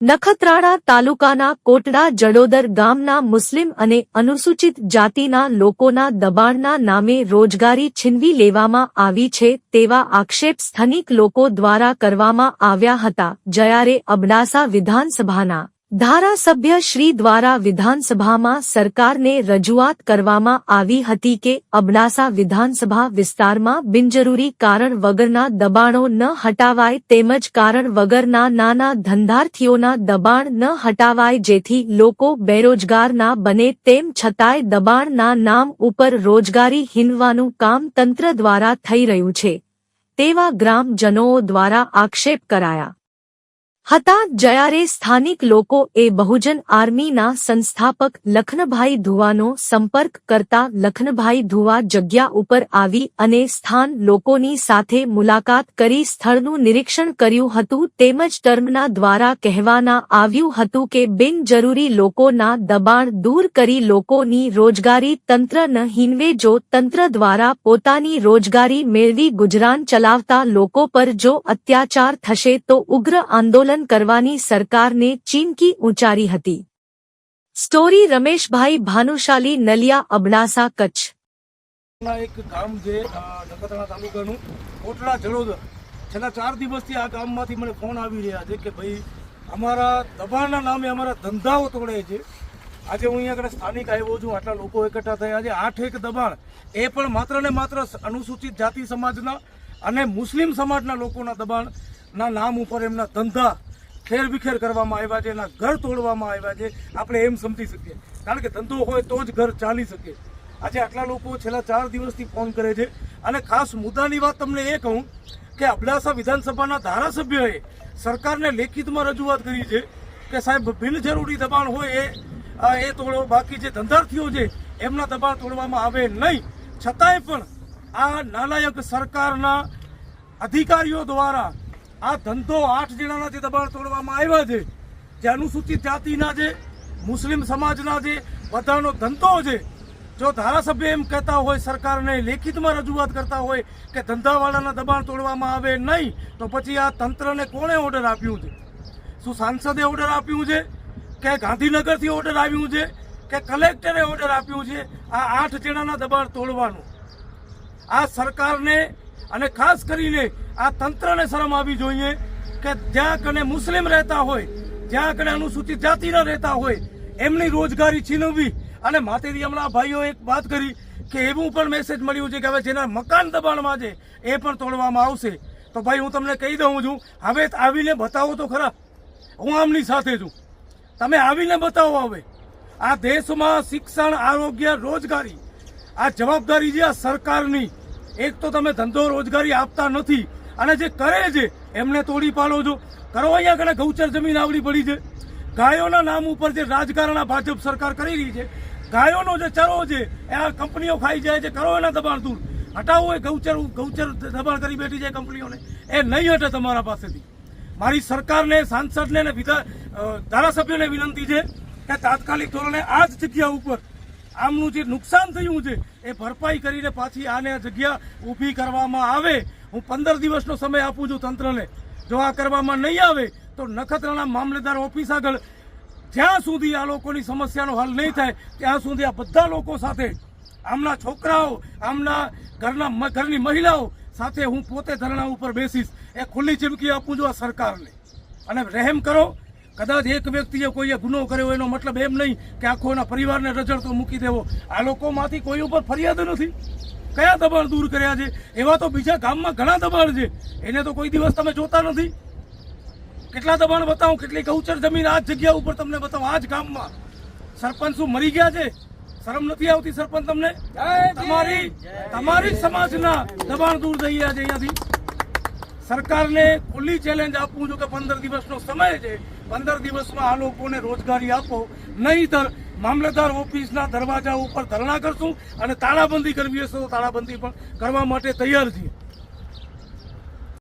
નખત્રાણા તાલુકાના કોટડા જડોદર ગામના મુસ્લિમ અને અનુસૂચિત જાતિના લોકોના દબાણના નામે રોજગારી છીનવી લેવામાં આવી છે તેવા આક્ષેપ સ્થાનિક લોકો દ્વારા કરવામાં આવ્યા હતા। જ્યારે અબડાસા વિધાનસભાના ધારાસભ્ય શ્રી દ્વારા વિધાનસભામાં સરકારને રજૂઆત કરવામાં આવી હતી કે અબડાસા વિધાનસભા વિસ્તારમાં બિનજરૂરી કારણ વગરના દબાણો ન હટાવાય તેમજ કારણ વગરના નાના ધંધાર્થીઓના દબાણ ન હટાવાય જેથી લોકો બેરોજગાર ના બને તેમ છતાંય દબાણના નામ ઉપર રોજગારી હીનવાનું કામ તંત્ર દ્વારા થઈ રહ્યું છે તેવા ગ્રામજનો દ્વારા આક્ષેપ કરાયા હતા। જ્યારે સ્થાનિક લોકો એ બહુજન આર્મીના સંસ્થાપક લખનભાઈ ધુવાનો સંપર્ક કરતા લખનભાઈ ધુવા જગ્યા ઉપર આવી અને સ્થાન લોકોની સાથે મુલાકાત કરી સ્થળનું નિરીક્ષણ કર્યું હતું તેમજ ટર્મના દ્વારા કહેવાના આવ્યું હતું કે બિનજરૂરી લોકોના દબાણ દૂર કરી લોકોની રોજગારી તંત્ર ન હીનવે। જો તંત્ર દ્વારા પોતાની રોજગારી મેળવી ગુજરાન ચલાવતા લોકો પર જો અત્યાચાર થશે તો ઉગ્ર આંદોલન કરવાની સરકારને ચીમકી ઉચ્ચારી હતી। સ્ટોરી રમેશભાઈ ભાનુશાલી નલિયા અબડાસા કચ્છ। એક ગામ છે નખત્રાણા તાલુકાનું કોટડા જડોદર છેલ્લા 4 દિવસથી આ ગામમાંથી મને ફોન આવી રહ્યા છે કે ભાઈ અમારા દબાણના નામે અમારા ધંધાઓ તોડે છે। આજે હું અહીંયા આગળ સ્થાનિક આવ્યો છું, આટલા લોકો એકઠા થયા છે। 8 દબાણ એ પણ માત્ર ને માત્ર અનુસૂચિત જાતિ સમાજના અને મુસ્લિમ સમાજના લોકોના દબાણના નામ ઉપર એમના ધંધા ખેરવિખેર કરવામાં આવ્યા છે, એના ઘર તોડવામાં આવ્યા છે। આપણે એમ સમજી શકીએ કારણ કે ધંધો હોય તો જ ઘર ચાલી શકે। આજે આટલા લોકો છેલ્લા 4 દિવસથી ફોન કરે છે અને ખાસ મુદ્દાની વાત તમને એ કહું કે અબડાસા વિધાનસભાના ધારાસભ્યએ સરકારને લેખિતમાં રજૂઆત કરી છે કે સાહેબ બિનજરૂરી દબાણ હોય એ તોડો, બાકી જે ધંધાર્થીઓ છે એમના દબાણ તોડવામાં આવે નહીં। છતાંય પણ આ નાલાયક સરકારના અધિકારીઓ દ્વારા આ ધંધો 8 જણાના જે દબાણ તોડવામાં આવ્યા છે, જે અનુસૂચિત જાતિના છે, મુસ્લિમ સમાજના છે, બધાનો ધંધો છે। જો ધારાસભ્ય એમ કહેતા હોય, સરકારને લેખિતમાં રજૂઆત કરતા હોય કે ધંધાવાળાના દબાણ તોડવામાં આવે નહીં, તો પછી આ તંત્રને કોણે ઓર્ડર આપ્યું છે? શું સાંસદે ઓર્ડર આપ્યું છે કે ગાંધીનગરથી ઓર્ડર આવ્યું છે કે કલેક્ટરે ઓર્ડર આપ્યું છે આ 8 જણાના દબાણ તોડવાનું? આ સરકારને અને ખાસ કરીને આ તંત્રને શરમ આવી જોઈએ કે જ્યાં કને મુસ્લિમ રહેતા હોય, જ્યાં કને અનુસૂચિત જાતિના રહેતા હોય એમની રોજગારી છીનવવી। અને માતેથી હમણાં ભાઈઓ એક વાત કરી કે એવું પણ મેસેજ મળ્યું છે કે હવે જેના મકાન દબાણમાં છે એ પણ તોડવામાં આવશે। તો ભાઈ હું તમને કહી દઉં છું, હવે આવીને બતાવો તો ખરા, હું આમની સાથે છું, તમે આવીને બતાવો। હવે આ દેશમાં શિક્ષણ, આરોગ્ય, રોજગારી આ જવાબદારી છે આ સરકારની। એક તો તમે ધંધો રોજગારી આપતા નથી અને જે કરે છે એમને તોડી પાડો છો। કરો અહીંયા કને ગૌચર જમીન આવડી પડી છે, ગાયોના નામ ઉપર જે રાજકારણ ભાજપ સરકાર કરી રહી છે, ગાયોનો જે ચરો છે એ આ કંપનીઓ ખાઈ જાય છે, કરો એના દબાણ દૂર હટાવો। એ ગૌચર દબાણ કરી બેઠી છે કંપનીઓને, એ નહીં હટે તમારા પાસેથી। મારી સરકારને, સાંસદને અને ધારાસભ્યોને વિનંતી છે કે તાત્કાલિક ધોરણે આ જ જગ્યા ઉપર આમનું જે નુકસાન થયું છે એ ભરપાઈ કરીને પાછી આને જગ્યા ઊભી કરવામાં આવે। હું 15 દિવસનો સમય આપું છું તંત્રને। જો આ કરવામાં નહીં આવે તો નખત્રાણા મામલેદાર ઓફિસ આગળ જ્યાં સુધી આ લોકોની સમસ્યાનો હલ નહીં થાય ત્યાં સુધી આ બધા લોકો સાથે, આમના છોકરાઓ, આમના ઘરની મહિલાઓ સાથે હું પોતે ધરણા ઉપર બેસીશ। એ ખુલ્લી ચીમકી આપું છું આ સરકારને। અને રહેમ કરો, કદાચ એક વ્યક્તિએ કોઈએ ગુનો કર્યો એનો મતલબ એમ નહીં કે આખો એના પરિવારને રજળતો મૂકી દેવો। આ લોકોમાંથી કોઈ ઉપર ફરિયાદ નથી, કયા દબાણ દૂર કર્યા છે? એવા તો બીજા ગામમાં ઘણા દબાણ છે, એને તો કોઈ દિવસ તમે જોતા નથી। કેટલા દબાણ બતાવો, કેટલી ગૌચર જમીન આ જગ્યા ઉપર તમને બતાવો, આ જ ગામમાં સરપંચ શું મરી ગયા છે? શરમ નથી આવતી સરપંચ તમને? તમારી સમાજના દબાણ દૂર થઈ ગયા છે અહીંયાથી। સરકારને ખુલ્લી ચેલેન્જ આપું છું કે 15 દિવસનો સમય છે, 15 દિવસમાં આ લોકોને રોજગારી આપો, નહીંતર મામલતદાર ઓફિસના દરવાજા ઉપર ધરણા કરશું અને તાળાબંધી કરવી હશે તો તાળાબંધી પણ કરવા માટે તૈયાર છીએ।